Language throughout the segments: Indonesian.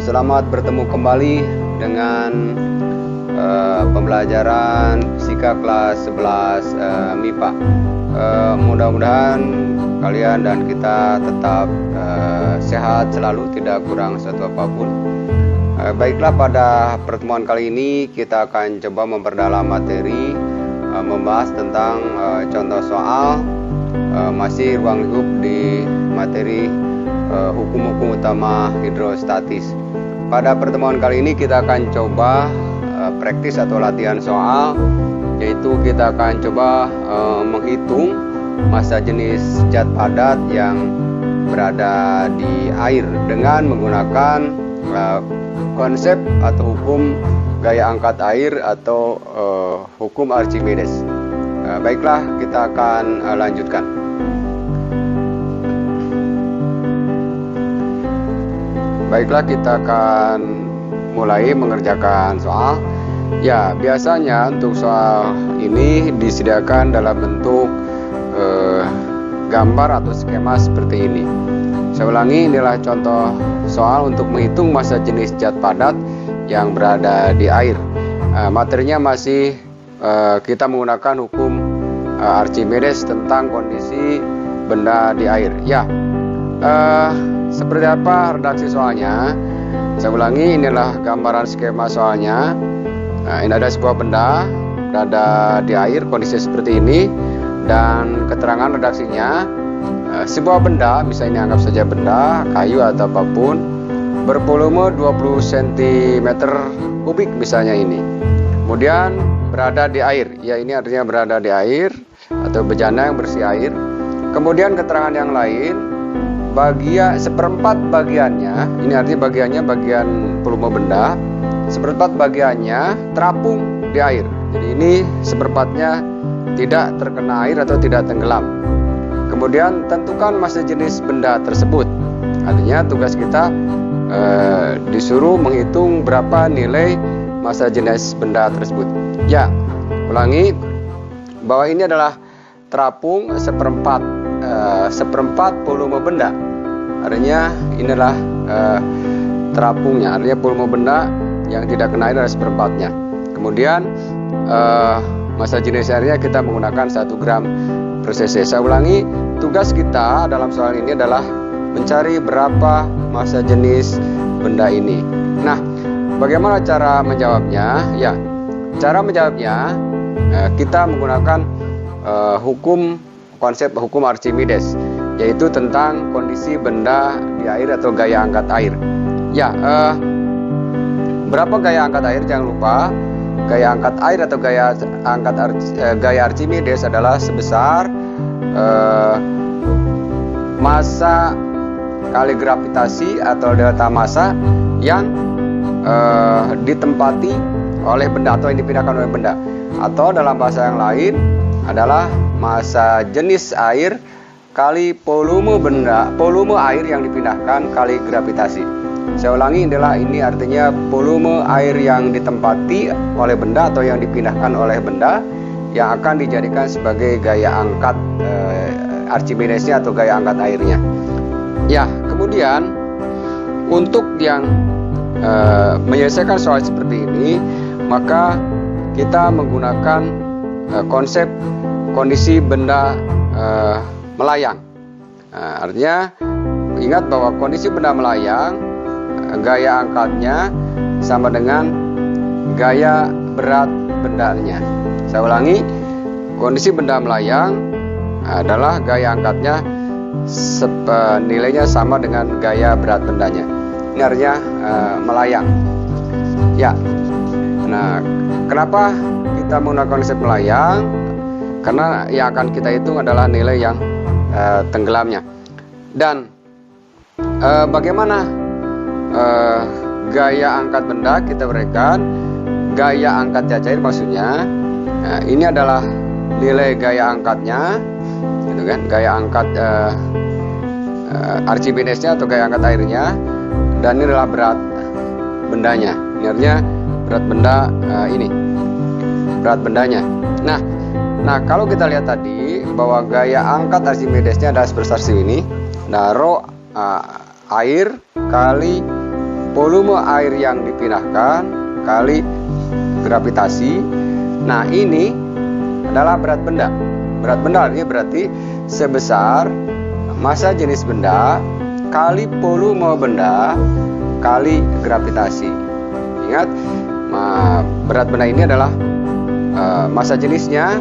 Selamat bertemu kembali dengan pembelajaran fisika kelas 11 MIPA. Mudah-mudahan kalian dan kita tetap sehat selalu, tidak kurang satu apapun. Baiklah, pada pertemuan kali ini kita akan coba memperdalam materi, membahas tentang contoh soal masih ruang lingkup di materi hukum-hukum utama hidrostatis. Pada pertemuan kali ini kita akan coba praktis atau latihan soal, yaitu kita akan coba menghitung massa jenis zat padat yang berada di air dengan menggunakan konsep atau hukum gaya angkat air atau hukum Archimedes. Baiklah, kita akan lanjutkan. Baiklah, kita akan mulai mengerjakan soal. Ya, biasanya untuk soal ini disediakan dalam bentuk gambar atau skema seperti ini. Saya ulangi, inilah contoh soal untuk menghitung massa jenis zat padat yang berada di air. Materinya masih kita menggunakan hukum Archimedes tentang kondisi benda di air. Ya, seperti apa redaksi soalnya? Saya ulangi, inilah gambaran skema soalnya. Ini ada sebuah benda berada di air, kondisi seperti ini, dan keterangan redaksinya. Sebuah benda, misalnya anggap saja benda, kayu atau apapun, bervolume 20 cm kubik misalnya ini. Kemudian berada di air, ya ini artinya berada di air atau bejana yang bersih air. Kemudian keterangan yang lain, seperempat bagiannya, ini artinya bagian volume benda, seperempat bagiannya terapung di air. Jadi ini seperempatnya tidak terkena air atau tidak tenggelam. Kemudian tentukan massa jenis benda tersebut. Artinya tugas kita disuruh menghitung berapa nilai massa jenis benda tersebut. Ya, ulangi bahwa ini adalah terapung seperempat volume benda. Artinya inilah terapungnya, artinya volume benda yang tidak kena air adalah seperempatnya. Kemudian massa jenis airnya kita menggunakan 1 gram per cc. Saya ulangi, tugas kita dalam soal ini adalah mencari berapa massa jenis benda ini. Nah, bagaimana cara menjawabnya? Ya, cara menjawabnya kita menggunakan konsep hukum Archimedes, yaitu tentang kondisi benda di air atau gaya angkat air. Ya, berapa gaya angkat air? Jangan lupa, gaya angkat air atau gaya Archimedes adalah sebesar massa kali gravitasi atau delta massa yang ditempati oleh benda atau yang dipindahkan oleh benda, atau dalam bahasa yang lain adalah massa jenis air kali volume air yang dipindahkan kali gravitasi. Saya ulangi, ini artinya volume air yang ditempati oleh benda atau yang dipindahkan oleh benda yang akan dijadikan sebagai gaya angkat Archimedesnya atau gaya angkat airnya. Ya, kemudian untuk yang menyelesaikan soal seperti ini, maka kita menggunakan konsep kondisi benda melayang. Artinya ingat bahwa kondisi benda melayang, gaya angkatnya sama dengan gaya berat bendanya. Saya ulangi, kondisi benda melayang adalah gaya angkatnya nilainya sama dengan gaya berat bendanya. Ini artinya melayang. Ya. Nah, kenapa kita menggunakan konsep melayang? Karena yang akan kita hitung adalah nilai yang tenggelamnya. Dan bagaimana gaya angkat benda? Kita berikan gaya angkat zat cair, maksudnya ini adalah nilai gaya angkatnya, gitu kan? Gaya angkat Archimedesnya atau gaya angkat airnya, dan ini adalah berat bendanya. Ini artinya berat benda ini, berat bendanya. Nah, kalau kita lihat tadi bahwa gaya angkat Archimedesnya adalah sebesar ini. Nah, rho air kali volume air yang dipindahkan kali gravitasi. Nah, ini adalah berat benda. Berat benda ini berarti sebesar massa jenis benda kali volume benda kali gravitasi. Ingat, berat benda ini adalah massa jenisnya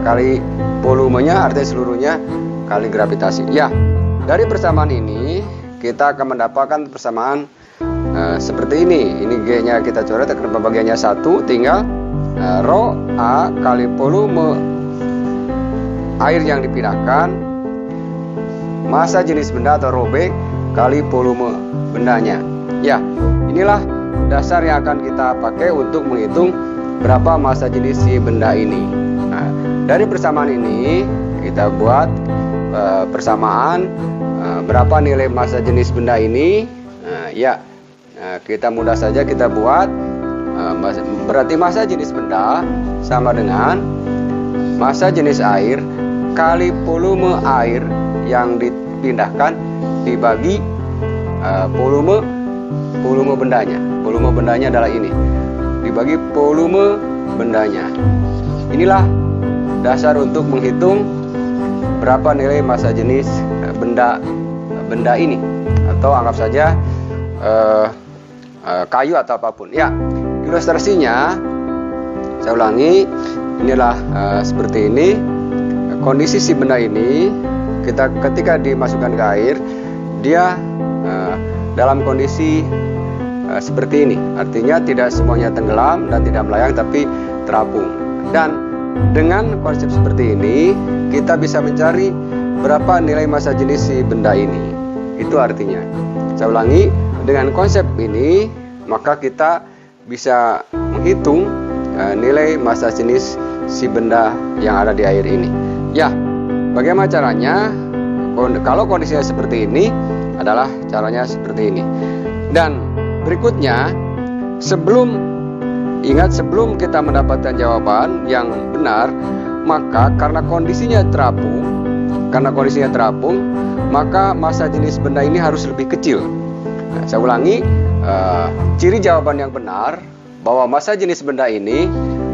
kali volumenya, artinya seluruhnya, kali gravitasi. Ya, dari persamaan ini kita akan mendapatkan persamaan seperti ini. Ini G-nya kita coret, karena pembagiannya 1, tinggal rho A kali volume air yang dipindahkan, massa jenis benda atau rho B kali volume bendanya. Ya, inilah dasar yang akan kita pakai untuk menghitung berapa massa jenis si benda ini. Nah, dari persamaan ini kita buat persamaan berapa nilai massa jenis benda ini. Kita mudah saja kita buat, berarti massa jenis benda sama dengan massa jenis air kali volume air yang dipindahkan dibagi volume bendanya. Volume bendanya adalah ini, dibagi volume bendanya. Inilah dasar untuk menghitung berapa nilai massa jenis benda ini, atau anggap saja kayu atau apapun. Ya, ilustrasinya saya ulangi, inilah seperti ini kondisi si benda ini. Ketika dimasukkan ke air, dia dalam kondisi seperti ini, artinya tidak semuanya tenggelam dan tidak melayang, tapi terapung. Dan dengan konsep seperti ini kita bisa mencari berapa nilai massa jenis si benda ini. Itu artinya, saya ulangi, dengan konsep ini maka kita bisa menghitung nilai massa jenis si benda yang ada di air ini. Ya, bagaimana caranya? Kalau kondisinya seperti ini, adalah caranya seperti ini. Dan berikutnya, sebelum kita mendapatkan jawaban yang benar, maka karena kondisinya terapung, maka massa jenis benda ini harus lebih kecil. Nah, saya ulangi, ciri jawaban yang benar bahwa massa jenis benda ini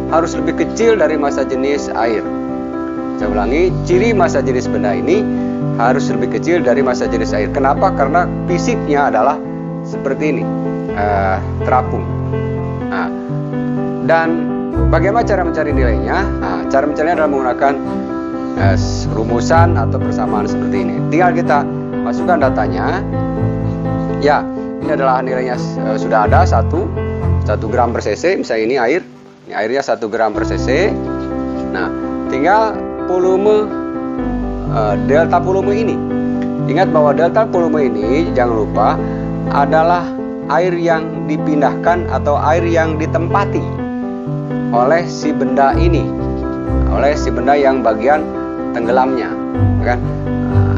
harus lebih kecil dari massa jenis air. Saya ulangi, ciri massa jenis benda ini harus lebih kecil dari massa jenis air. Kenapa? Karena fisiknya adalah seperti ini, terapung. Nah, dan bagaimana cara mencari nilainya? Nah, cara mencarinya adalah menggunakan rumusan atau persamaan seperti ini. Tinggal kita masukkan datanya. Ya, ini adalah nilainya sudah ada 1 gram per cc. Misalnya ini air, ini airnya 1 gram per cc. Nah, tinggal volume, delta volume ini. Ingat bahwa delta volume ini, jangan lupa, adalah air yang dipindahkan atau air yang ditempati oleh si benda ini, oleh si benda yang bagian tenggelamnya, kan?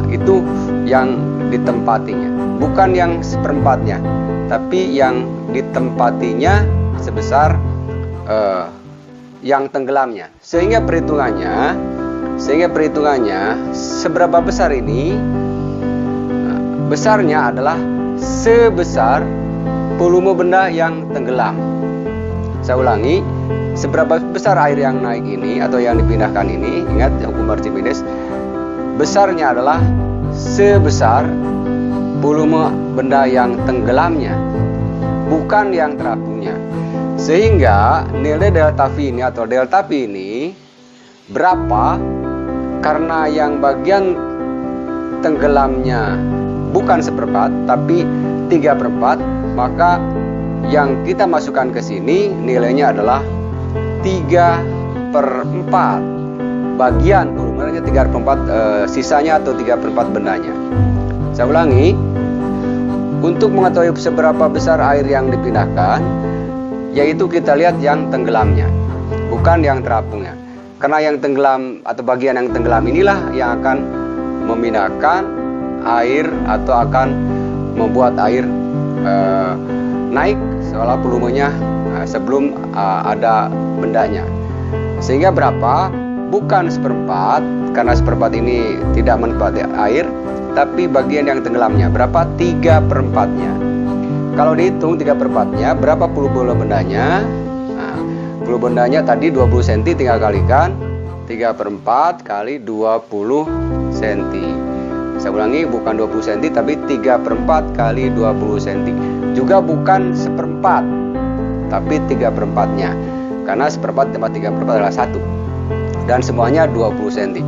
Itu yang ditempatinya, bukan yang seperempatnya, tapi yang ditempatinya sebesar yang tenggelamnya. Sehingga perhitungannya seberapa besar ini, besarnya adalah sebesar volume benda yang tenggelam. Saya ulangi, seberapa besar air yang naik ini atau yang dipindahkan ini, ingat hukum Archimedes, besarnya adalah sebesar volume benda yang tenggelamnya, bukan yang terapungnya. Sehingga nilai delta V ini atau delta P ini berapa? Karena yang bagian tenggelamnya bukan seperempat tapi 3/4, maka yang kita masukkan ke sini nilainya adalah 3/4. Bagian volumenya 3/4, sisanya atau 3/4 bendanya. Saya ulangi, untuk mengetahui seberapa besar air yang dipindahkan, yaitu kita lihat yang tenggelamnya, bukan yang terapungnya. Karena yang tenggelam atau bagian yang tenggelam inilah yang akan memindahkan air atau akan membuat air naik seolah volumenya sebelum ada bendanya. Sehingga berapa? Bukan seperempat, karena seperempat ini tidak menempati air, tapi bagian yang tenggelamnya. Berapa? 3/4-nya. kalau dihitung 3/4-nya, berapa volume bendanya? Nah, volume bendanya tadi 20 cm, tinggal kalikan 3/4 kali 20 cm. Saya ulangi, bukan 20 cm, tapi 3/4 kali 20 cm. Juga bukan 1/4, tapi 3/4-nya. Karena 1/4 tambah 3/4 adalah 1. Dan semuanya 20 cm.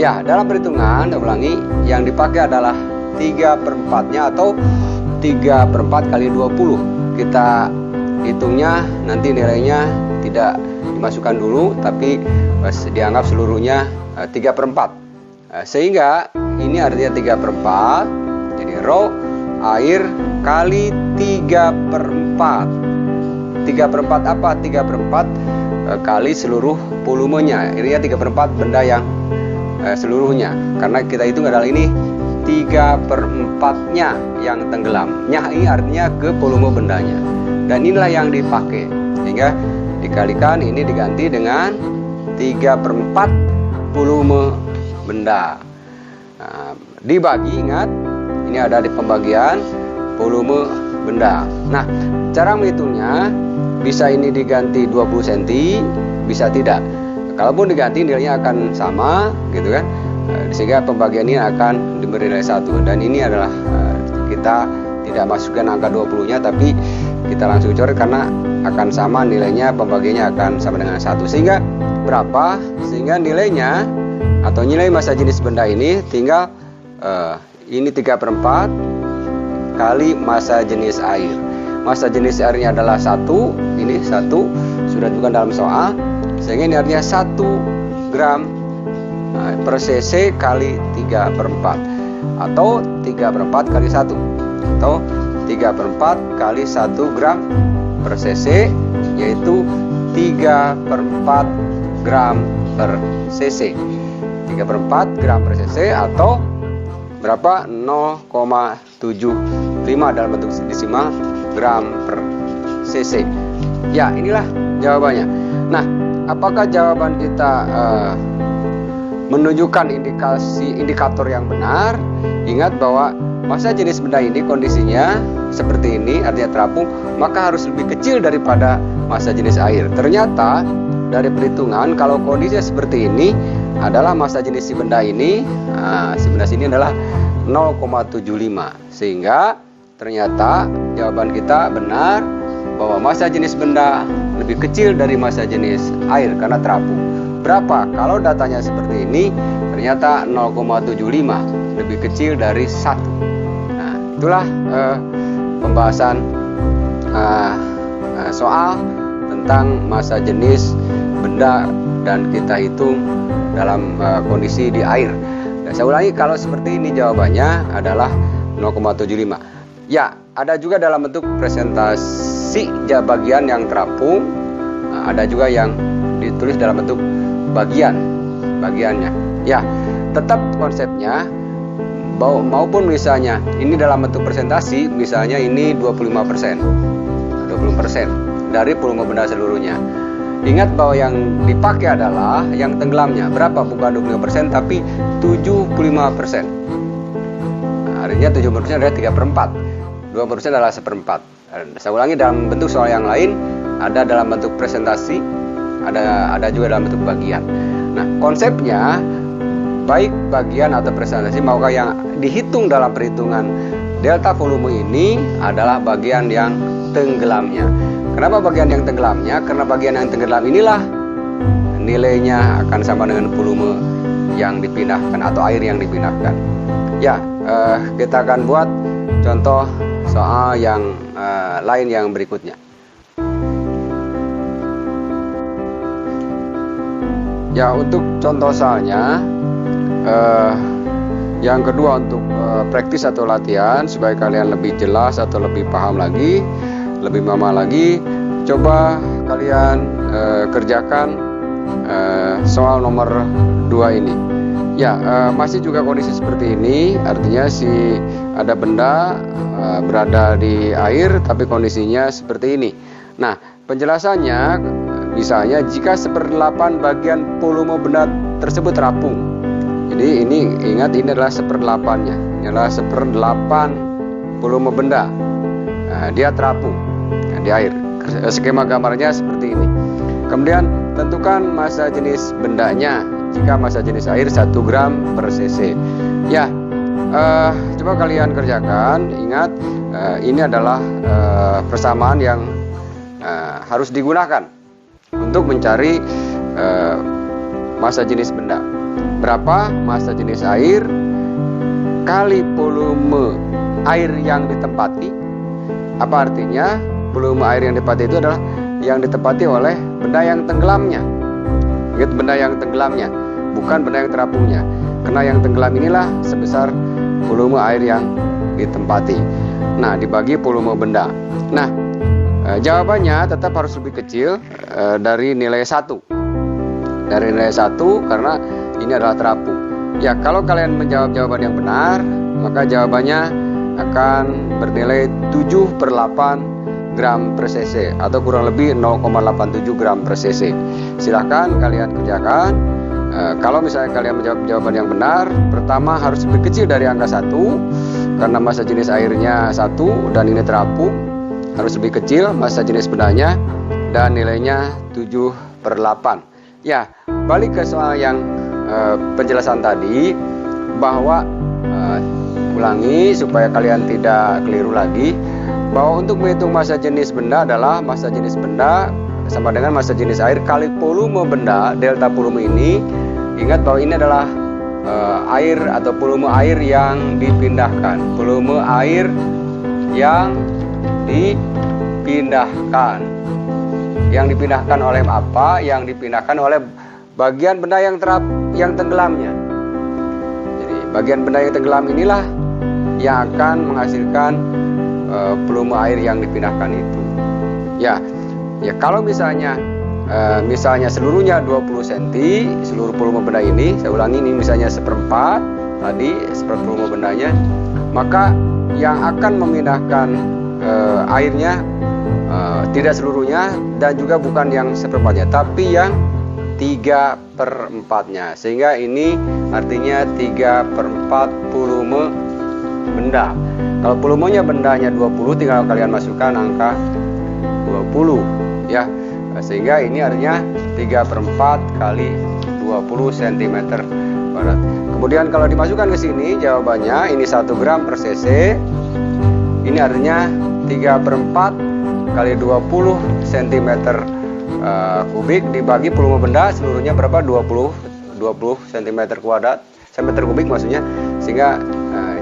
Ya, dalam perhitungan, saya ulangi, yang dipakai adalah 3/4-nya atau 3/4 kali 20. Kita hitungnya nanti nilainya tidak dimasukkan dulu, tapi dianggap seluruhnya 3/4. Sehingga ini artinya 3/4. Jadi rho air kali 3/4. 3/4 apa? 3/4 kali seluruh volumenya. Ini 3/4 benda yang seluruhnya. Karena kita hitung adalah ini 3/4-nya yang tenggelam. Nya ini artinya ke volume bendanya. Dan inilah yang dipakai. Sehingga dikalikan, ini diganti dengan 3/4 volume benda. Nah, dibagi, ingat, ini ada di pembagian volume benda. Nah, cara menghitungnya bisa ini diganti 20 cm, bisa tidak. Kalaupun diganti nilainya akan sama, gitu kan. Sehingga pembagian ini akan diberi nilai 1. Dan ini adalah kita tidak masukkan angka 20-nya, tapi kita langsung coret karena akan sama nilainya, pembagiannya akan sama dengan 1. Sehingga berapa? Sehingga nilainya atau nilai massa jenis benda ini tinggal ini 3/4 kali massa jenis air. Massa jenis airnya adalah 1, ini 1, sudah ditentukan dalam soal. Sehingga ini artinya 1 gram per cc kali 3/4, atau 3/4 kali 1, atau 3/4 kali 1 gram per cc, yaitu 3/4 gram per cc. 3/4 gram per cc atau berapa? 0,75 dalam bentuk desimal gram per cc. Ya, inilah jawabannya. Nah, apakah jawaban kita menunjukkan indikator yang benar? Ingat bahwa massa jenis benda ini kondisinya seperti ini, artinya terapung, maka harus lebih kecil daripada massa jenis air. Ternyata dari perhitungan, kalau kondisinya seperti ini adalah massa jenis si benda ini, si benda sini adalah 0,75. Sehingga ternyata jawaban kita benar bahwa massa jenis benda lebih kecil dari massa jenis air karena terapung. Berapa? Kalau datanya seperti ini, ternyata 0,75, lebih kecil dari 1. Nah, itulah pembahasan soal tentang massa jenis benda dan kita hitung dalam kondisi di air. Dan saya ulangi, kalau seperti ini jawabannya adalah 0,75. Ya, ada juga dalam bentuk presentasi bagian yang terapung, ada juga yang ditulis dalam bentuk bagiannya. Ya, tetap konsepnya maupun misalnya ini dalam bentuk presentasi, misalnya ini 25% dari volume benda seluruhnya. Ingat bahwa yang dipakai adalah yang tenggelamnya. Berapa? Bukan 25%, tapi 75%. Nah, artinya 75% adalah 3/4. 20% adalah 1/4. Saya ulangi, dalam bentuk soal yang lain, ada dalam bentuk presentasi, ada juga dalam bentuk bagian. Nah, konsepnya baik bagian atau presentasi, maukah yang dihitung dalam perhitungan delta volume ini adalah bagian yang tenggelamnya. Kenapa bagian yang tenggelamnya? Karena bagian yang tenggelam inilah nilainya akan sama dengan volume yang dipindahkan atau air yang dipindahkan. Ya, kita akan buat contoh soal yang lain yang berikutnya. Ya, untuk contoh soalnya yang kedua untuk praktis atau latihan supaya kalian lebih jelas atau lebih paham lagi, lebih mama lagi, coba kalian kerjakan soal nomor 2 ini. Ya, masih juga kondisi seperti ini, artinya ada benda berada di air tapi kondisinya seperti ini. Nah, penjelasannya misalnya jika 1/8 bagian volume benda tersebut terapung. Jadi ini ingat, ini adalah 1/8-nya. Ini adalah 1/8 volume benda. Nah, dia terapung di air. Skema gambarnya seperti ini. Kemudian tentukan massa jenis bendanya. Jika massa jenis air 1 gram per cc. Ya, coba kalian kerjakan. Ingat, ini adalah persamaan yang harus digunakan untuk mencari massa jenis benda. Berapa massa jenis air kali volume air yang ditempati. Apa artinya? Volume air yang ditempati itu adalah yang ditempati oleh benda yang tenggelamnya. Ingat, benda yang tenggelamnya, bukan benda yang terapungnya. Karena yang tenggelam inilah sebesar volume air yang ditempati. Nah, dibagi volume benda. Nah, jawabannya tetap harus lebih kecil dari nilai 1. Dari nilai 1 karena ini adalah terapung. Ya, kalau kalian menjawab jawaban yang benar, maka jawabannya akan bernilai 7/8 gram per cc atau kurang lebih 0,87 gram per cc. Silahkan kalian kerjakan. Kalau misalnya kalian menjawab jawaban yang benar, pertama harus lebih kecil dari angka 1 karena massa jenis airnya 1 dan ini terapung. Harus lebih kecil massa jenis bendanya dan nilainya 7/8. Ya, balik ke soal yang penjelasan tadi, bahwa ulangi supaya kalian tidak keliru lagi, bahwa untuk menghitung massa jenis benda adalah massa jenis benda sama dengan massa jenis air kali volume benda. Delta volume ini, ingat bahwa ini adalah air atau volume air yang dipindahkan. Volume air yang dipindahkan. Yang dipindahkan oleh apa? Yang dipindahkan oleh bagian benda yang tenggelamnya. Jadi bagian benda yang tenggelam inilah yang akan menghasilkan volume air yang dipindahkan itu. Ya kalau misalnya seluruhnya 20 cm, seluruh volume benda ini, saya ulangi, ini misalnya 1/4 tadi, volume bendanya, maka yang akan memindahkan airnya tidak seluruhnya dan juga bukan yang 1/4-nya, tapi yang 3/4-nya, sehingga ini artinya 3/4 volume benda. Kalau volumenya bendanya 20, tinggal kalian masukkan angka 20 ya, sehingga ini artinya 3/4 kali 20 cm². Kemudian kalau dimasukkan ke sini jawabannya ini 1 gram per cc, ini artinya 3/4 kali 20 cm3 dibagi volume benda seluruhnya berapa? 20 cm3 maksudnya, sehingga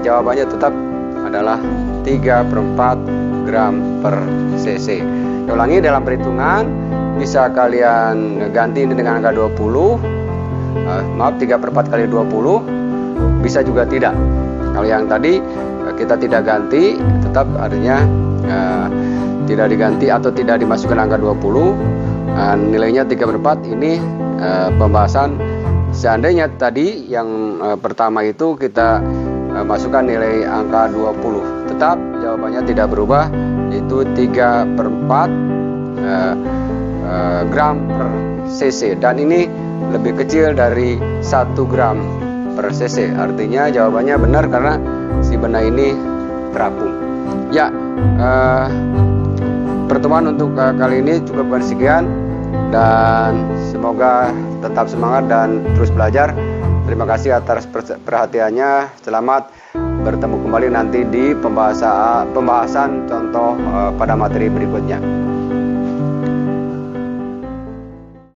jawabannya tetap adalah 3/4 gram per cc. Saya ulangi, dalam perhitungan bisa kalian ganti ini dengan angka 20, 3/4 kali 20, bisa juga tidak. Kalau yang tadi kita tidak ganti, tetap artinya tidak diganti atau tidak dimasukkan angka 20, nilainya 3/4. Ini pembahasan seandainya tadi yang pertama itu kita masukkan nilai angka 20, tetap jawabannya tidak berubah, yaitu 3/4 gram per cc, dan ini lebih kecil dari 1 gram per cc. Artinya jawabannya benar karena si benda ini terapung. Ya, pertemuan untuk kali ini cukup sekian, dan semoga tetap semangat dan terus belajar. Terima kasih atas perhatiannya. Selamat bertemu kembali nanti di pembahasan contoh pada materi berikutnya.